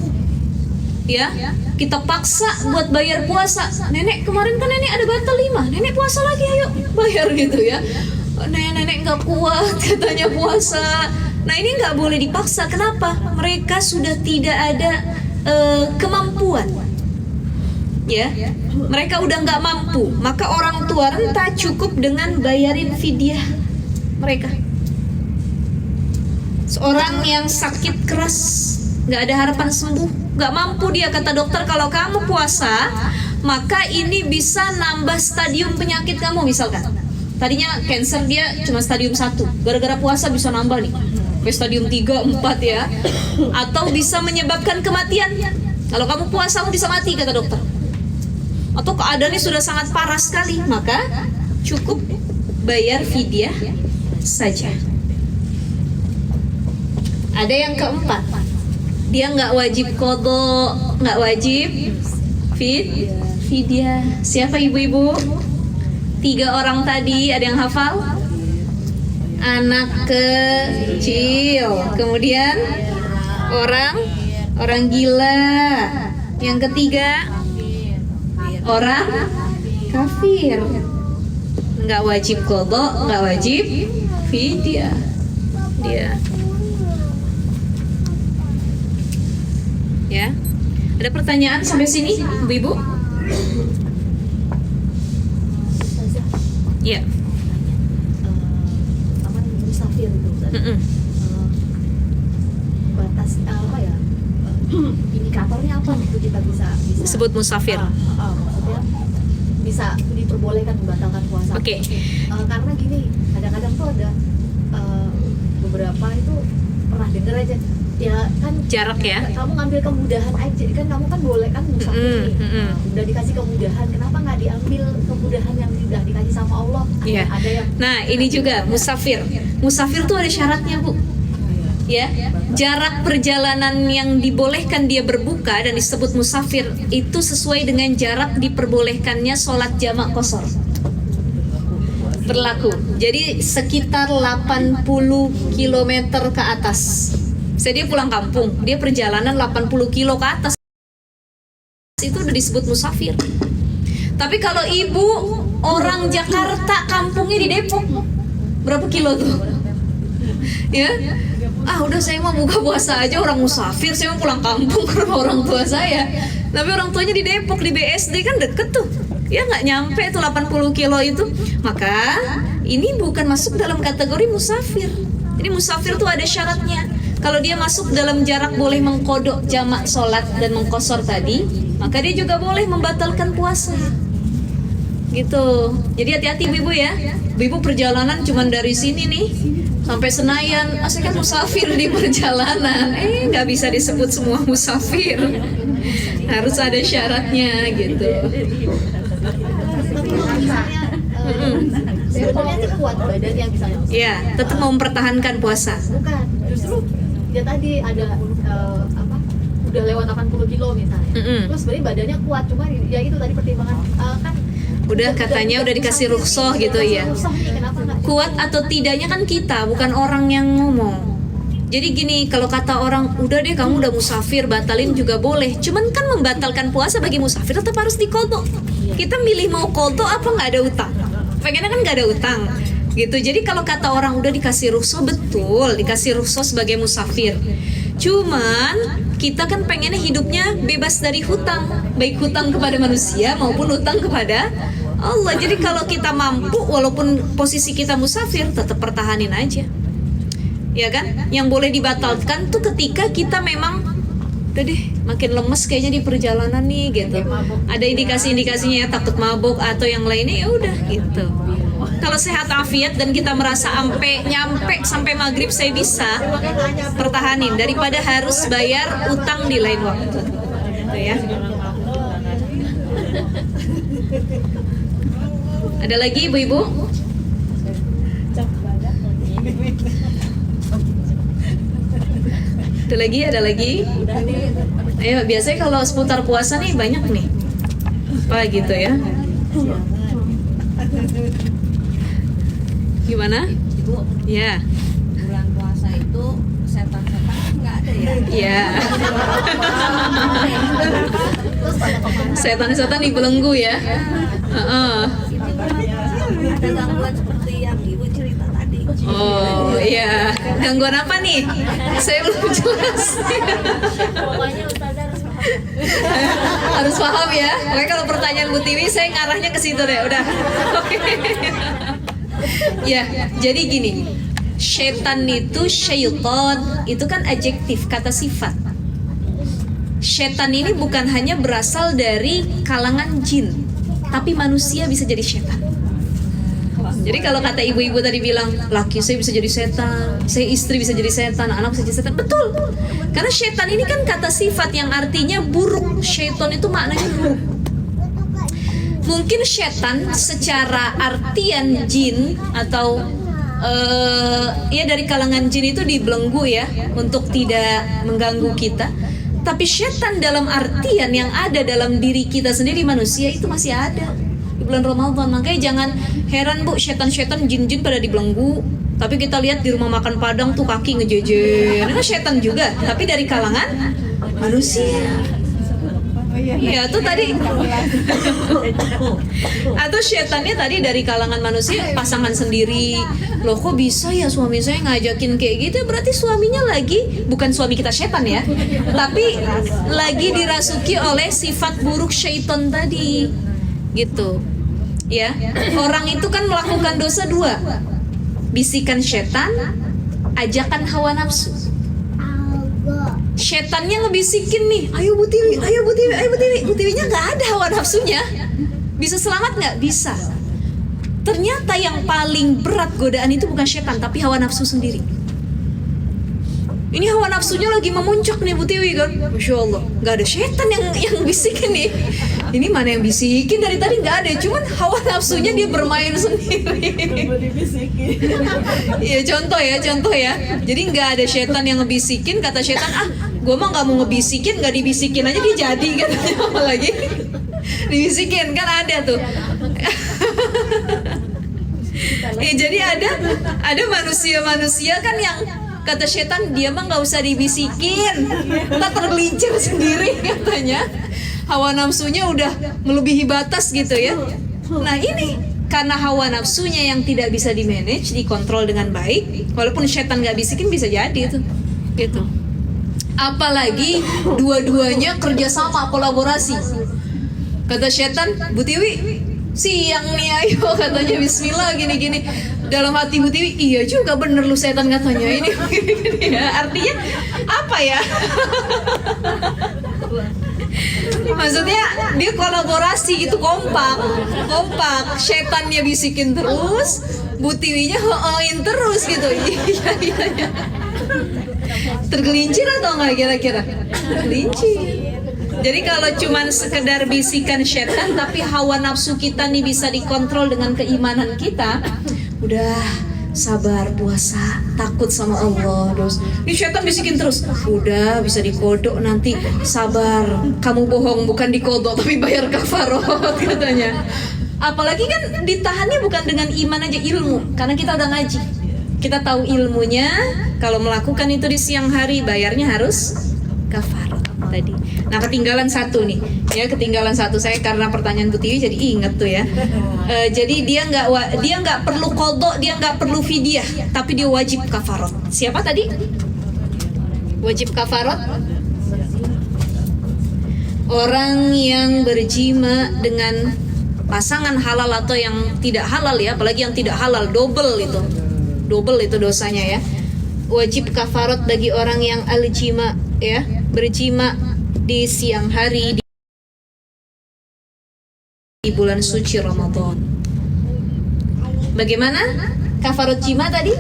[SPEAKER 1] ya, kita paksa buat bayar puasa. Nenek kemarin kan nenek ada batal 5, nenek puasa lagi, ayo bayar gitu ya. Nenek nggak kuat katanya puasa. Nah ini nggak boleh dipaksa. Kenapa? Mereka sudah tidak ada kemampuan, ya. Mereka udah nggak mampu. Maka orang tua renta cukup dengan bayarin fidyah mereka. Seorang yang sakit keras, nggak ada harapan sembuh, nggak mampu dia, kata dokter kalau kamu puasa maka ini bisa nambah stadium penyakit kamu. Misalkan tadinya cancer dia cuma stadium 1, gara-gara puasa bisa nambah nih ke stadium 3, 4 ya. Atau bisa menyebabkan kematian. Kalau kamu puasa kamu bisa mati kata dokter. Atau keadaannya sudah sangat parah sekali, maka cukup bayar fidyah saja. Ada yang keempat, dia nggak wajib qadha, nggak wajib fidyah. Siapa ibu-ibu? 3 orang tadi, ada yang hafal? Anak kecil, kemudian orang gila, yang ketiga orang kafir. Nggak wajib qadha, nggak wajib fidyah dia. Ya, ada pertanyaan sampai sini, ibu-ibu? Ya.
[SPEAKER 3] Musafir itu, batas apa ya? Indikatornya apa itu kita bisa
[SPEAKER 1] Sebut musafir.
[SPEAKER 3] Maksudnya bisa diperbolehkan membatalkan puasa.
[SPEAKER 1] Oke.
[SPEAKER 3] Karena gini, kadang-kadang tuh ada beberapa itu pernah denger aja. Ya kan
[SPEAKER 1] Jarak ya.
[SPEAKER 3] kamu ngambil kemudahan aja kan, kamu kan boleh kan musafir nih. Udah dikasih kemudahan, kenapa nggak diambil kemudahan yang sudah dikasih sama Allah?
[SPEAKER 1] Iya.
[SPEAKER 3] Ada yang
[SPEAKER 1] Nah ini juga musafir. Musafir tuh ada syaratnya bu. Ya, jarak perjalanan yang dibolehkan dia berbuka dan disebut musafir itu sesuai dengan jarak diperbolehkannya sholat jamak qashar. Berlaku. Jadi sekitar 80 km ke atas. Dia pulang kampung, dia perjalanan 80 kilo ke atas, itu udah disebut musafir. Tapi kalau ibu orang Jakarta, kampungnya di Depok, berapa kilo tuh? Ya, udah saya mau buka puasa aja, orang musafir, saya mau pulang kampung ke rumah orang tua saya. Tapi orang tuanya di Depok, di BSD kan deket tuh, ya nggak nyampe tuh 80 kilo itu. Maka ini bukan masuk dalam kategori musafir. Ini musafir tuh ada syaratnya. Kalau dia masuk dalam jarak boleh mengkodok jamak sholat dan mengqashar tadi, maka dia juga boleh membatalkan puasa. Gitu. Jadi hati-hati ibu ya. Ibu perjalanan cuma dari sini nih sampai Senayan. Saya kan musafir di perjalanan. Nggak bisa disebut semua musafir. Harus ada syaratnya gitu.
[SPEAKER 3] sebetulnya sih kuat badannya misalnya.
[SPEAKER 1] Iya, tetap mau mempertahankan puasa.
[SPEAKER 3] Bukan, justru dia tadi ada udah lewat 80 kilo misalnya. Terus sebenarnya badannya kuat, cuma ya itu tadi pertimbangan kan
[SPEAKER 1] udah katanya udah dikasih rukhsah gitu ya. Kuat atau tidaknya kan kita, bukan orang yang ngomong. Jadi gini, kalau kata orang, udah deh kamu udah musafir, batalin juga boleh. Cuman kan membatalkan puasa bagi musafir tetap harus diqadha. Kita milih mau qadha apa nggak ada utang. Pengennya kan nggak ada utang gitu. Jadi kalau kata orang udah dikasih rukhsah, betul dikasih rukhsah sebagai musafir. Cuman kita kan pengennya hidupnya bebas dari hutang, baik hutang kepada manusia maupun hutang kepada Allah. Jadi kalau kita mampu, walaupun posisi kita musafir, tetap pertahanin aja, ya kan? Yang boleh dibatalkan tuh ketika kita memang udah deh makin lemes kayaknya di perjalanan nih gitu. Ada indikasi-indikasinya ya, takut mabuk atau yang lainnya, ya udah gitu. Kalau sehat afiat dan kita merasa sampai maghrib saya bisa pertahanin daripada harus bayar utang di lain waktu. Gitu ya. Ada lagi ibu-ibu? Ada lagi? Ayo, biasanya kalau seputar puasa nih banyak nih. Apa gitu ya? Gimana?
[SPEAKER 4] Ibu,
[SPEAKER 1] Ya.
[SPEAKER 4] bulan puasa itu setan-setan nggak ada ya?
[SPEAKER 1] Ya. Setan-setan dibelenggu ya. Heeh.
[SPEAKER 4] Ada gangguan seperti yang ibu cerita tadi.
[SPEAKER 1] Oh iya. Gangguan apa nih? Saya belum jelas.
[SPEAKER 2] Pokoknya Ustazah harus paham.
[SPEAKER 1] Harus paham ya. Makanya kalau pertanyaan Bu Tiwi saya ngarahnya ke situ deh. Udah. Oke. Ya, jadi gini. Setan itu syaitan itu kan adjektif, kata sifat. Setan ini bukan hanya berasal dari kalangan jin, tapi manusia bisa jadi setan. Jadi kalau kata ibu-ibu tadi bilang, laki saya bisa jadi setan, saya istri bisa jadi setan, anak bisa jadi setan. Betul. Karena setan ini kan kata sifat yang artinya buruk. Syaitan itu maknanya buruk. Mungkin setan secara artian jin atau ya dari kalangan jin itu dibelenggu ya untuk tidak mengganggu kita. Tapi setan dalam artian yang ada dalam diri kita sendiri manusia itu masih ada di bulan Ramadan. Makanya jangan heran Bu, setan-setan jin-jin pada dibelenggu. Tapi kita lihat di rumah makan Padang tuh kaki ngejejer. Itu setan juga, tapi dari kalangan manusia. Iya tuh tadi. Atau setannya tadi dari kalangan manusia, pasangan sendiri. Loh kok bisa ya suami saya ngajakin kayak gitu? Berarti suaminya lagi, bukan suami kita setan ya, tapi lagi dirasuki oleh sifat buruk syaitan tadi. Gitu. Ya. Orang itu kan melakukan dosa dua. Bisikan setan, ajakan hawa nafsu. Setannya ngebisikin nih, ayo Bu Tiwi, ayo Bu Tiwi, ayo Bu Tiwi. Bu Tiwinya nggak ada hawa nafsunya. Bisa selamat nggak? Bisa. Ternyata yang paling berat godaan itu bukan setan, tapi hawa nafsu sendiri. Ini hawa nafsunya lagi memuncak nih Bu Tiwi kan, Masya Allah. Nggak ada setan yang bisikin nih. Ini mana yang bisikin dari tadi nggak ada, cuman hawa nafsunya dia bermain sendiri. Iya contoh ya. Jadi nggak ada setan yang ngebisikin, kata setan gue mah nggak mau ngebisikin, nggak dibisikin aja dia jadi katanya, apalagi dibisikin kan ada tuh. Jadi ada manusia kan yang kata setan dia mah nggak usah dibisikin, tak tergelincir sendiri katanya. Hawa nafsunya udah melebihi batas gitu ya. Nah ini karena hawa nafsunya yang tidak bisa dimanage, dikontrol dengan baik, walaupun setan nggak bisikin bisa jadi itu, gitu. Apalagi dua-duanya kerjasama, kolaborasi. Kata setan, Bu Tiwi, siang nih ayo katanya Bismillah gini-gini. Dalam hati Bu Tiwi, iya juga bener lu setan katanya ini. Ya, artinya apa ya? Maksudnya dia kolaborasi gitu, kompak. Setannya bisikin terus, Bu Tiwinya hoin terus gitu. Iya. Tergelincir atau enggak kira-kira? Tergelincir. Jadi kalau cuman sekedar bisikan setan tapi hawa nafsu kita nih bisa dikontrol dengan keimanan kita, udah sabar puasa, takut sama Allah. Terus ini setan bisikin terus, udah bisa dikodok nanti, sabar, kamu bohong bukan dikodok tapi bayar kafarot katanya. Apalagi kan ditahannya bukan dengan iman aja, ilmu, karena kita udah ngaji, kita tahu ilmunya. Kalau melakukan itu di siang hari bayarnya harus kafarot tadi. Nah ketinggalan satu nih ya, saya karena pertanyaan Bu Tiwi jadi inget tuh ya. Jadi dia nggak perlu qadha, dia nggak perlu fidyah, tapi dia wajib kafarot. Siapa tadi? Wajib kafarot? Orang yang berjima dengan pasangan halal atau yang tidak halal ya, apalagi yang tidak halal, double itu dosanya ya. Wajib kafarot bagi orang yang al-jima ya, berjima di siang hari di bulan suci Ramadan. Bagaimana kafarat jima tadi?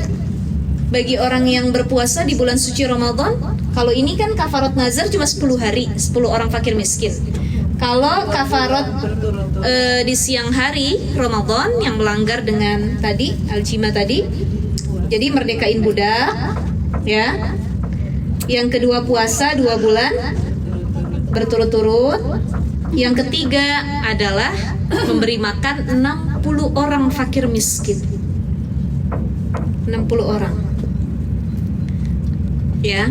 [SPEAKER 1] Bagi orang yang berpuasa di bulan suci Ramadan. Kalau ini kan kafarat nazar cuma 10 hari, 10 orang fakir miskin. Kalau kafarat di siang hari Ramadan yang melanggar dengan tadi al-jima tadi, jadi merdekain budak, ya. Yang kedua puasa 2 bulan berturut-turut. Yang ketiga adalah memberi makan 60 orang fakir miskin. 60 orang. Ya.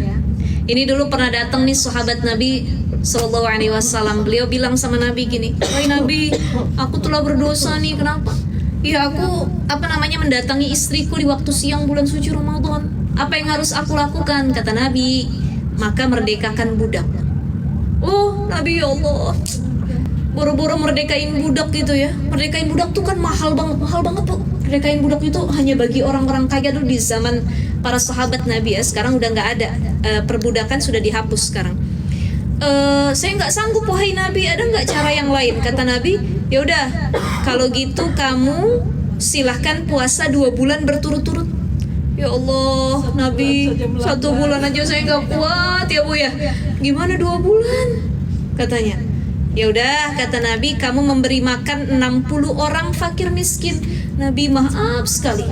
[SPEAKER 1] Ini dulu pernah datang nih sahabat Nabi Sallallahu Alaihi Wasallam. Beliau bilang sama Nabi gini, "Wahai Nabi, aku telah berdosa nih. Kenapa? Ya aku mendatangi istriku di waktu siang bulan suci Ramadan. Apa yang harus aku lakukan?" Kata Nabi, "Maka merdekakan budak." Oh Nabi, ya Allah, boro-boro merdekain budak gitu ya. Merdekain budak tuh kan mahal banget tuh. Merdekain budak itu hanya bagi orang-orang kaya dulu di zaman para sahabat Nabi ya. Sekarang udah nggak ada, perbudakan sudah dihapus sekarang. Saya nggak sanggup wahai Nabi, ada nggak cara yang lain? Kata Nabi, ya udah kalau gitu kamu silahkan puasa 2 bulan berturut-turut. Ya Allah Nabi, 1 bulan aja saya nggak kuat ya Bu ya. Gimana 2 bulan? Katanya. Ya udah kata Nabi, kamu memberi makan 60 orang fakir miskin. Nabi maaf sekali.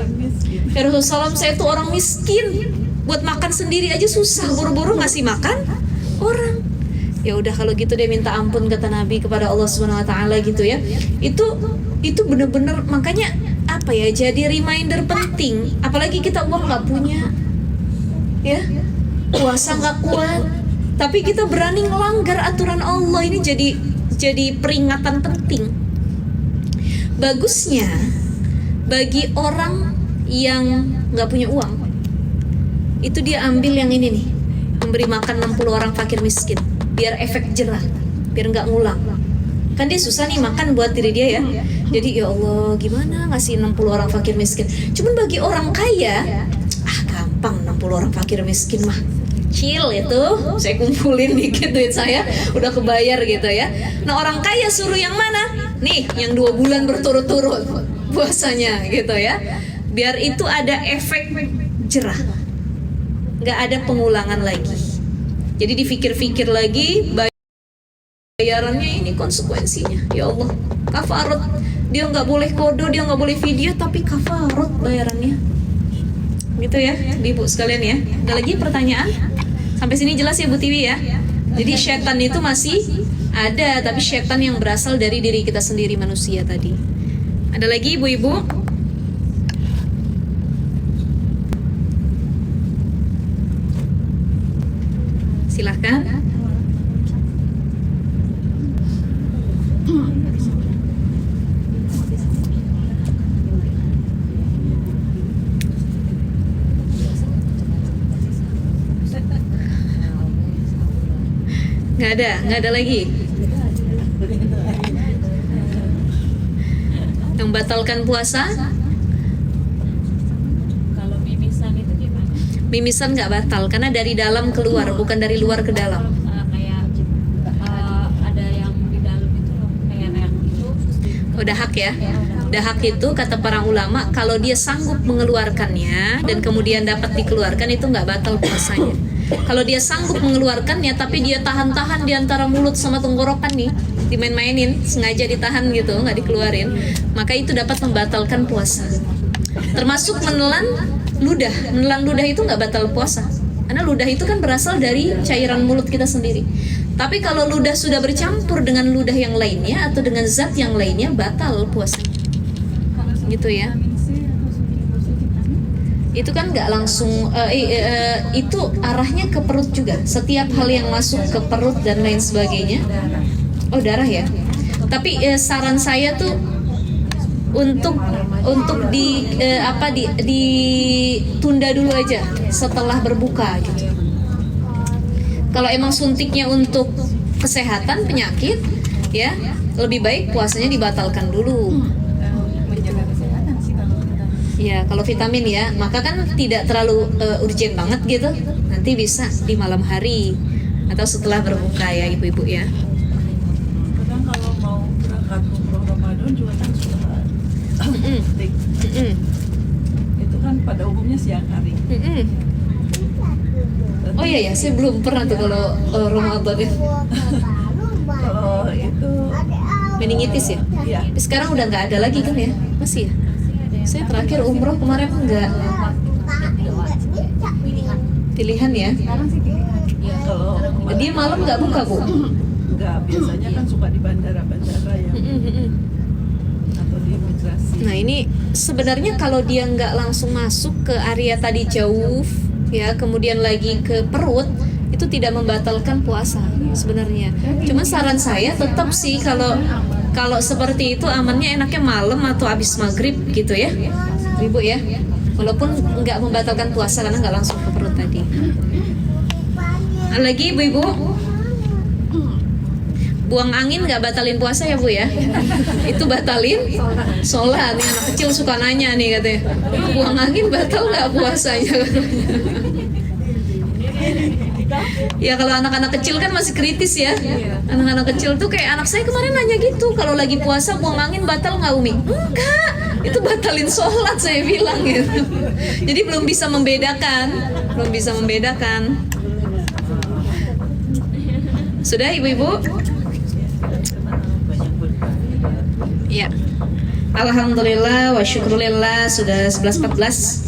[SPEAKER 1] Ya Rasulullah, saya tuh orang miskin. Buat makan sendiri aja susah, buru-buru ngasih makan orang. Ya udah kalau gitu dia minta ampun kata Nabi kepada Allah Subhanahu wa taala gitu ya. Itu bener-bener makanya apa ya, jadi reminder penting. Apalagi kita uang nggak punya, ya puasa nggak kuat, tapi kita berani ngelanggar aturan Allah. Ini jadi peringatan penting. Bagusnya bagi orang yang nggak punya uang, itu dia ambil yang ini nih, memberi makan 60 orang fakir miskin, biar efek jerah, biar nggak ngulang. Kan dia susah nih makan buat diri dia ya. Jadi ya Allah gimana ngasih 60 orang fakir miskin. Cuman bagi orang kaya, gampang 60 orang fakir miskin mah. Chill itu, saya kumpulin dikit duit saya, udah kebayar gitu ya. Nah orang kaya suruh yang mana? Nih yang 2 bulan berturut-turut puasanya gitu ya. Biar itu ada efek jerah, nggak ada pengulangan lagi. Jadi dipikir-pikir lagi bayarannya, ini konsekuensinya. Ya Allah, kafarat. Dia nggak boleh kodo, dia nggak boleh fidyah, tapi kafarat bayarannya. Gitu ya, ibu sekalian ya. Ada lagi pertanyaan? Sampai sini jelas ya Bu Tiwi ya. Jadi setan itu masih ada, tapi setan yang berasal dari diri kita sendiri manusia tadi. Ada lagi ibu-ibu? Silahkan. Nggak ada lagi. Yang batalkan puasa?
[SPEAKER 2] Kalau mimisan itu gimana?
[SPEAKER 1] Mimisan nggak batal karena dari dalam keluar, bukan dari luar ke dalam.
[SPEAKER 2] Kayak ada yang di dalam itu loh, kayak itu.
[SPEAKER 1] Udah hak ya. Dahak itu kata para ulama, kalau dia sanggup mengeluarkannya dan kemudian dapat dikeluarkan, itu nggak batal puasanya. Kalau dia sanggup mengeluarkannya tapi dia tahan-tahan di antara mulut sama tenggorokan nih, dimain-mainin, sengaja ditahan gitu, nggak dikeluarin, maka itu dapat membatalkan puasa. Termasuk menelan ludah itu nggak batal puasa, karena ludah itu kan berasal dari cairan mulut kita sendiri. Tapi kalau ludah sudah bercampur dengan ludah yang lainnya atau dengan zat yang lainnya, batal puasanya. Gitu ya. Itu kan nggak langsung itu arahnya ke perut juga. Setiap hal yang masuk ke perut dan lain sebagainya. Oh darah ya. Tapi saran saya tuh untuk ditunda dulu aja setelah berbuka gitu. Kalau emang suntiknya untuk kesehatan penyakit ya, lebih baik puasanya dibatalkan dulu. Ya, kalau vitamin ya, maka kan tidak terlalu urgent banget gitu. Nanti bisa di malam hari atau setelah berbuka ya ibu-ibu ya.
[SPEAKER 5] Kadang kalau mau berangkat umroh Ramadan juga kan sudah praktik. Itu kan pada umumnya siang hari.
[SPEAKER 1] Oh iya ya, saya belum pernah tuh kalau Ramadan ya.
[SPEAKER 5] Kalau itu
[SPEAKER 1] Meningitis ya.
[SPEAKER 5] ya
[SPEAKER 1] Sekarang udah nggak ada lagi kan ya? Masih ya? Saya terakhir umroh kemarin enggak. Pilihan ya.
[SPEAKER 5] kalau
[SPEAKER 1] Dia malam nggak buka, Bu?
[SPEAKER 5] enggak, biasanya kan suka di bandara-bandara yang atau di imigrasi.
[SPEAKER 1] Nah ini sebenarnya kalau dia nggak langsung masuk ke area tadi jauh ya, kemudian lagi ke perut, itu tidak membatalkan puasa sebenarnya. Cuma saran saya tetap sih kalau seperti itu amannya enaknya malam atau habis maghrib gitu ya, Ibu ya. Walaupun nggak membatalkan puasa karena nggak langsung ke perut tadi. Lagi ibu-ibu, buang angin nggak batalin puasa ya Bu ya? Itu batalin sholat. Nih anak kecil suka nanya nih katanya, buang angin batal nggak puasanya? Ya kalau anak-anak kecil kan masih kritis ya. Anak-anak kecil tuh kayak anak saya kemarin nanya gitu, kalau lagi puasa buang angin batal nggak Umi? Enggak, itu batalin sholat saya bilang gitu. Jadi belum bisa membedakan. Sudah ibu-ibu? Ya. Alhamdulillah wa syukurillah sudah 11.14.